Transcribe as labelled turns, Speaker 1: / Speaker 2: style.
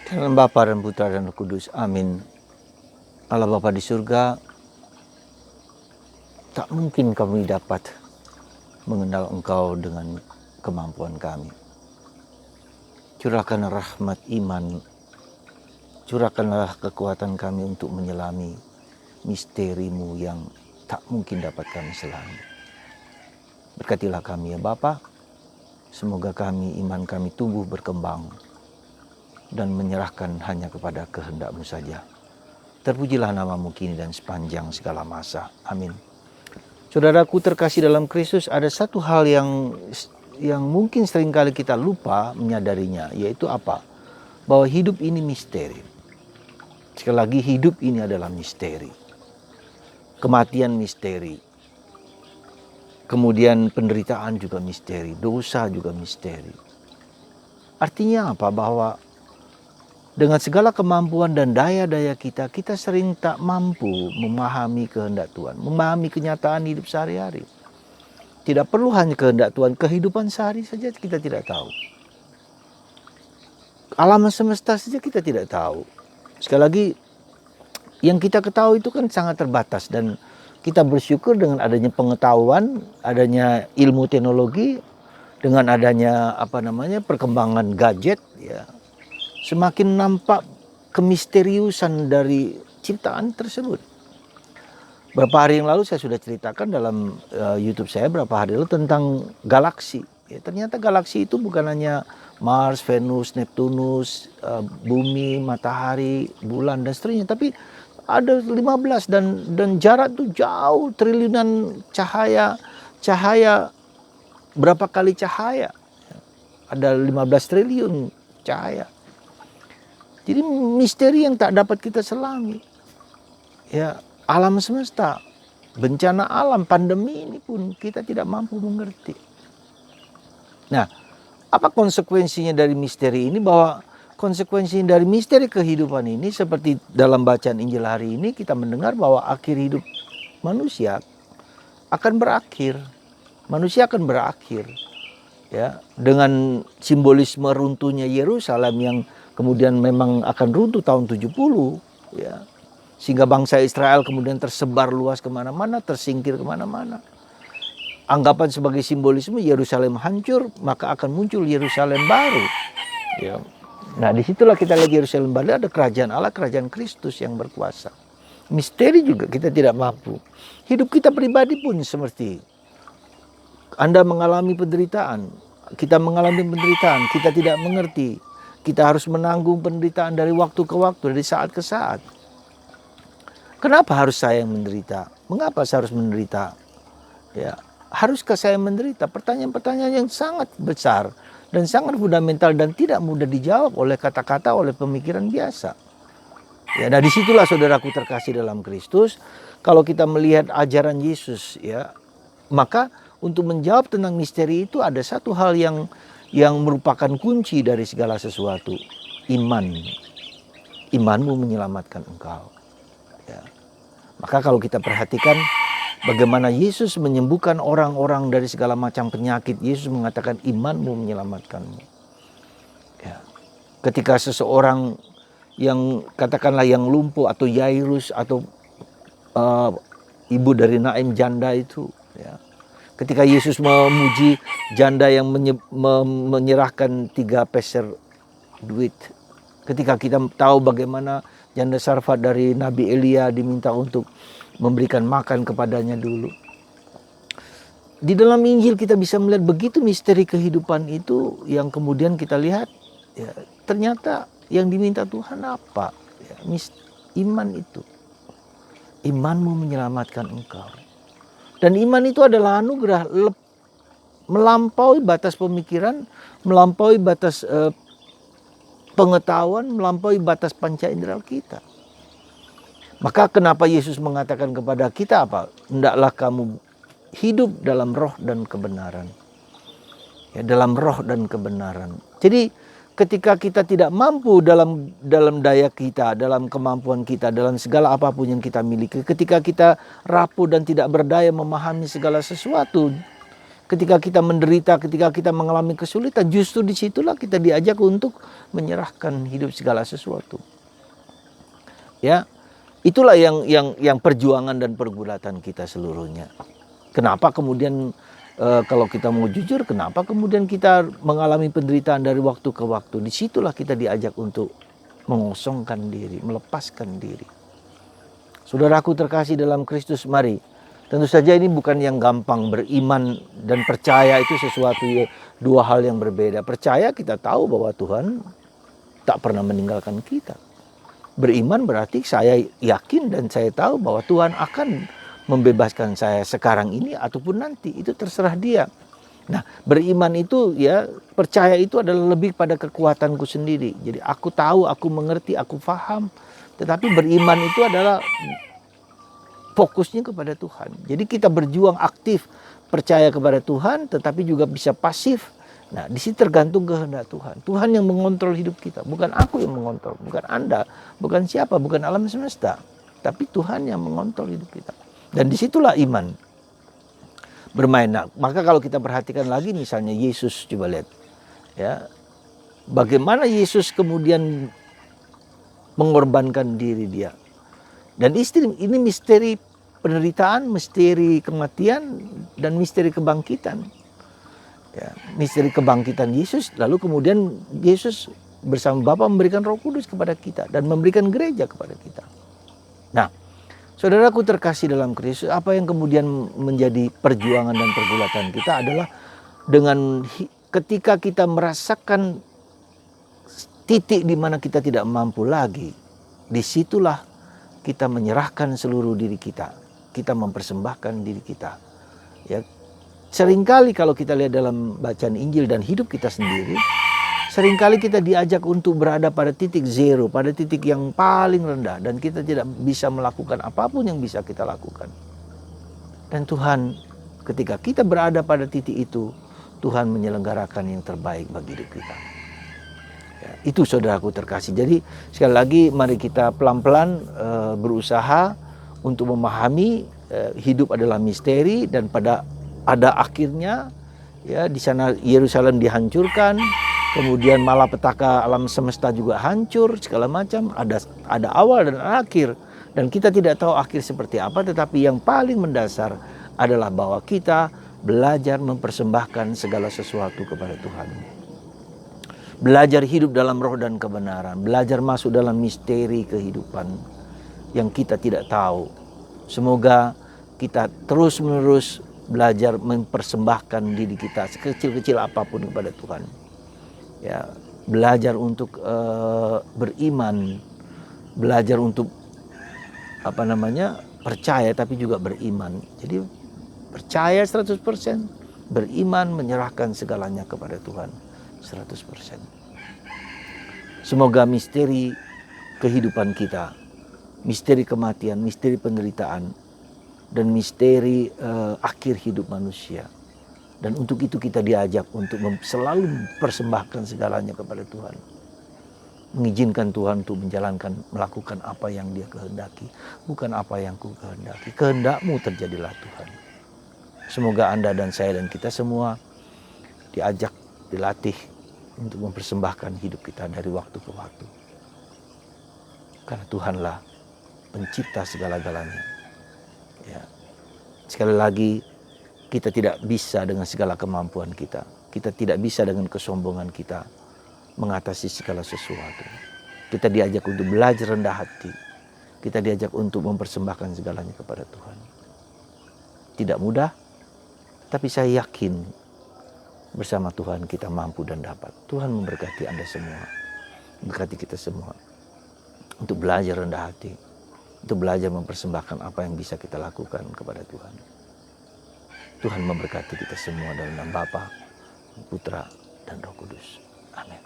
Speaker 1: Dalam Bapa dan Putra dan Roh Kudus. Amin. Allah Bapa di surga, tak mungkin kami dapat mengenal Engkau dengan kemampuan kami. Curahkanlah rahmat iman, curahkanlah kekuatan kami untuk menyelami misteri-Mu yang tak mungkin dapat kami selami. Berkatilah kami ya Bapa, semoga iman kami tumbuh berkembang dan menyerahkan hanya kepada kehendak-Mu saja. Terpujilah nama-Mu kini dan sepanjang segala masa. Amin. Saudaraku terkasih dalam Kristus, ada satu hal yang mungkin seringkali kita lupa menyadarinya, yaitu apa? Bahwa hidup ini misteri. Sekali lagi, hidup ini adalah misteri. Kematian misteri. Kemudian penderitaan juga misteri, dosa juga misteri. Artinya apa? Bahwa dengan segala kemampuan dan daya-daya kita, kita sering tak mampu memahami kehendak Tuhan, memahami kenyataan hidup sehari-hari. Tidak perlu hanya kehendak Tuhan, kehidupan sehari saja kita tidak tahu. Alam semesta saja kita tidak tahu. Sekali lagi, yang kita ketahui itu kan sangat terbatas, dan kita bersyukur dengan adanya pengetahuan, adanya ilmu teknologi, dengan adanya perkembangan gadget, ya, semakin nampak kemisteriusan dari ciptaan tersebut. Beberapa hari yang lalu saya sudah ceritakan dalam YouTube saya beberapa hari lalu tentang galaksi. Ya, ternyata galaksi itu bukan hanya Mars, Venus, Neptunus, bumi, matahari, bulan dan seterusnya, tapi ada 15 dan jarak itu jauh, triliunan cahaya berapa kali cahaya. Ada 15 triliun cahaya. Jadi misteri yang tak dapat kita selami. Ya, alam semesta, bencana alam, pandemi ini pun kita tidak mampu mengerti. Nah, apa konsekuensinya dari misteri ini? Bahwa konsekuensinya dari misteri kehidupan ini, seperti dalam bacaan Injil hari ini kita mendengar bahwa akhir hidup manusia akan berakhir. Manusia akan berakhir. Ya, dengan simbolisme runtuhnya Yerusalem yang kemudian memang akan runtuh tahun 70, ya, sehingga bangsa Israel kemudian tersebar luas kemana-mana, tersingkir kemana-mana. Anggapan sebagai simbolisme Yerusalem hancur, maka akan muncul Yerusalem baru. Ya. Nah, disitulah kita lihat Yerusalem baru, ada kerajaan Allah, kerajaan Kristus yang berkuasa. Misteri juga kita tidak mampu. Hidup kita pribadi pun seperti Anda mengalami penderitaan, kita mengalami penderitaan, kita tidak mengerti. Kita harus menanggung penderitaan dari waktu ke waktu, dari saat ke saat. Kenapa harus saya yang menderita? Mengapa saya harus menderita? Ya, haruskah saya menderita? Pertanyaan-pertanyaan yang sangat besar dan sangat fundamental dan tidak mudah dijawab oleh kata-kata, oleh pemikiran biasa. Ya, nah disitulah saudaraku terkasih dalam Kristus, kalau kita melihat ajaran Yesus, ya, maka untuk menjawab tentang misteri itu ada satu hal yang merupakan kunci dari segala sesuatu. Iman. Imanmu menyelamatkan engkau. Ya. Maka kalau kita perhatikan bagaimana Yesus menyembuhkan orang-orang dari segala macam penyakit, Yesus mengatakan imanmu menyelamatkanmu. Ya. Ketika seseorang yang katakanlah yang lumpuh atau Yairus atau ibu dari Naim janda itu, ya, ketika Yesus memuji janda yang menyerahkan 3 peser duit. Ketika kita tahu bagaimana janda Sarfat dari Nabi Elia diminta untuk memberikan makan kepadanya dulu. Di dalam Injil kita bisa melihat begitu misteri kehidupan itu yang kemudian kita lihat, ya, ternyata yang diminta Tuhan apa? Ya, iman itu. Imanmu menyelamatkan engkau. Dan iman itu adalah anugerah, melampaui batas pemikiran, melampaui batas pengetahuan, melampaui batas panca indera kita. Maka kenapa Yesus mengatakan kepada kita apa? Hendaklah kamu hidup dalam roh dan kebenaran. Ya, dalam roh dan kebenaran. Jadi ketika kita tidak mampu dalam daya kita, dalam kemampuan kita, dalam segala apapun yang kita miliki, ketika kita rapuh dan tidak berdaya memahami segala sesuatu, ketika kita menderita, ketika kita mengalami kesulitan, justru disitulah kita diajak untuk menyerahkan hidup segala sesuatu. Ya, itulah yang perjuangan dan pergulatan kita seluruhnya. Kenapa kemudian kalau kita mau jujur, kenapa kemudian kita mengalami penderitaan dari waktu ke waktu? Disitulah kita diajak untuk mengosongkan diri, melepaskan diri. Saudaraku terkasih dalam Kristus, mari. Tentu saja ini bukan yang gampang. Beriman dan percaya itu sesuatu dua hal yang berbeda. Percaya kita tahu bahwa Tuhan tak pernah meninggalkan kita. Beriman berarti saya yakin dan saya tahu bahwa Tuhan akan membebaskan saya sekarang ini ataupun nanti. Itu terserah Dia. Nah, beriman itu ya, percaya itu adalah lebih pada kekuatanku sendiri. Jadi aku tahu, aku mengerti, aku paham. Tetapi beriman itu adalah fokusnya kepada Tuhan. Jadi kita berjuang aktif, percaya kepada Tuhan, tetapi juga bisa pasif. Nah, di situ tergantung kehendak Tuhan. Tuhan yang mengontrol hidup kita, bukan aku yang mengontrol, bukan Anda, bukan siapa, bukan alam semesta, tapi Tuhan yang mengontrol hidup kita. Dan disitulah iman bermain. Nah, maka kalau kita perhatikan lagi misalnya Yesus, coba lihat ya, bagaimana Yesus kemudian mengorbankan diri Dia. Dan ini misteri penderitaan, misteri kematian, dan misteri kebangkitan. Ya, misteri kebangkitan Yesus, lalu kemudian Yesus bersama Bapa memberikan Roh Kudus kepada kita dan memberikan gereja kepada kita. Nah, saudaraku terkasih dalam Kristus, apa yang kemudian menjadi perjuangan dan pergulatan kita adalah dengan ketika kita merasakan titik di mana kita tidak mampu lagi, disitulah kita menyerahkan seluruh diri kita. Kita mempersembahkan diri kita. Ya, seringkali kalau kita lihat dalam bacaan Injil dan hidup kita sendiri, seringkali kita diajak untuk berada pada titik zero, pada titik yang paling rendah. Dan kita tidak bisa melakukan apapun yang bisa kita lakukan. Dan Tuhan, ketika kita berada pada titik itu, Tuhan menyelenggarakan yang terbaik bagi hidup kita. Ya, itu saudaraku terkasih. Jadi sekali lagi mari kita pelan-pelan berusaha untuk memahami hidup adalah misteri dan pada akhirnya ya di sana Yerusalem dihancurkan, kemudian malapetaka alam semesta juga hancur, segala macam, ada awal dan akhir dan kita tidak tahu akhir seperti apa, tetapi yang paling mendasar adalah bahwa kita belajar mempersembahkan segala sesuatu kepada Tuhan. Belajar hidup dalam roh dan kebenaran. Belajar masuk dalam misteri kehidupan yang kita tidak tahu. Semoga kita terus-menerus belajar mempersembahkan diri kita sekecil-kecil apapun kepada Tuhan. Ya, belajar untuk beriman. Belajar untuk percaya tapi juga beriman. Jadi percaya 100%, beriman, menyerahkan segalanya kepada Tuhan. 100%. Semoga misteri kehidupan kita, misteri kematian, misteri penderitaan, dan misteri akhir hidup manusia. Dan untuk itu kita diajak untuk selalu mempersembahkan segalanya kepada Tuhan. Mengizinkan Tuhan untuk melakukan apa yang Dia kehendaki, bukan apa yang ku kehendaki. Kehendak-Mu terjadilah Tuhan. Semoga Anda dan saya dan kita semua diajak, dilatih untuk mempersembahkan hidup kita dari waktu ke waktu. Karena Tuhanlah pencipta segala-galanya. Ya. Sekali lagi, kita tidak bisa dengan segala kemampuan kita. Kita tidak bisa dengan kesombongan kita mengatasi segala sesuatu. Kita diajak untuk belajar rendah hati. Kita diajak untuk mempersembahkan segalanya kepada Tuhan. Tidak mudah, tapi saya yakin bersama Tuhan kita mampu dan dapat. Tuhan memberkati Anda semua, memberkati kita semua untuk belajar rendah hati, untuk belajar mempersembahkan apa yang bisa kita lakukan kepada Tuhan. Tuhan memberkati kita semua dalam nama Bapa, Putra, dan Roh Kudus. Amin.